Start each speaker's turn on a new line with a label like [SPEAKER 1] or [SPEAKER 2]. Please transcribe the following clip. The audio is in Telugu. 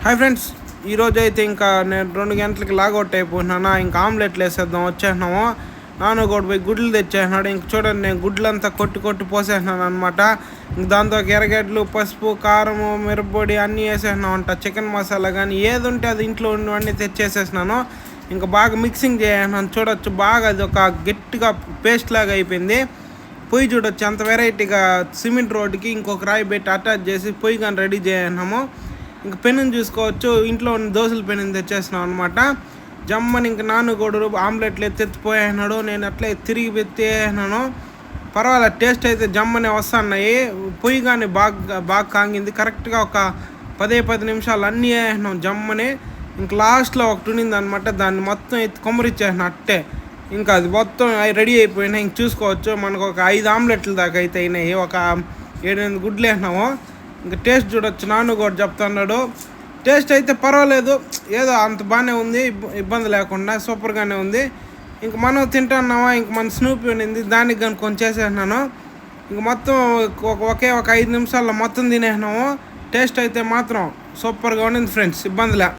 [SPEAKER 1] హాయ్ ఫ్రెండ్స్, ఈరోజు అయితే ఇంకా నేను 2 గంటలకి లాగౌట్ అయిపోతున్నాను. ఇంకా ఆమ్లెట్లు వేసేద్దాం వచ్చేసినాము. నాన్న కూడా పోయి గుడ్లు తెచ్చేసినాడు. ఇంక చూడండి, నేను గుడ్లంతా కొట్టి పోసేసినాను అనమాట. ఇంక దాంతో ఎర్రగడ్డలు, పసుపు, కారము, మిరప్పొడి అన్నీ వేసేసినాం అంట. చికెన్ మసాలా కానీ ఏది ఉంటే అది ఇంట్లో ఉన్నవన్నీ తెచ్చేసేసినాను. ఇంకా బాగా మిక్సింగ్ చేసినాను. చూడొచ్చు, బాగా అది ఒక గట్టిగా పేస్ట్ లాగా అయిపోయింది. పొయ్యి చూడొచ్చు, అంత వెరైటీగా సిమెంట్ రోడ్డుకి ఇంకొక రాయి పెట్టి అటాచ్ చేసి పొయ్యి కానీ రెడీ చేసినాము. ఇంక పెన్నుని చూసుకోవచ్చు, ఇంట్లో ఉన్న దోశల పెన్నుని తెచ్చేసినాం అనమాట. జమ్మని ఇంక నాన్నగోడు ఆమ్లెట్లు ఎత్తిపోయేసినాడు. నేను అట్లే తిరిగి పెట్టేసినాను. పర్వాలేదు, టేస్ట్ అయితే జమ్మనే వస్తున్నాయి. పొయ్యి కానీ బాగా కాంగింది. కరెక్ట్గా ఒక 10 నిమిషాలు అన్నీ వేసినాం జమ్మని. ఇంక లాస్ట్లో ఒకటి ఉన్నింది అనమాట, దాన్ని మొత్తం ఎత్తి కొమ్మరిచ్చేసిన అట్టే. ఇంకా అది మొత్తం రెడీ అయిపోయినాయి. ఇంక చూసుకోవచ్చు, మనకు ఒక 5 ఆమ్లెట్లు దాకా అయితే అయినాయి. ఒక 7-8 గుడ్లు వేసినాము. ఇంకా టేస్ట్ చూడొచ్చు, నాన్న కూడా చెప్తున్నాడు. టేస్ట్ అయితే పర్వాలేదు, ఏదో అంత బాగానే ఉంది, ఇబ్బంది లేకుండా సూపర్గానే ఉంది. ఇంక మనం తింటున్నామా, ఇంక మన స్నూపీ ఉన్నింది, దానికి కానీ కొంచెం చేసేసినాను. ఇంక మొత్తం ఒకే ఒక 5 నిమిషాల్లో మొత్తం తినేసినాము. టేస్ట్ అయితే మాత్రం సూపర్గా ఉండింది ఫ్రెండ్స్, ఇబ్బందిలే.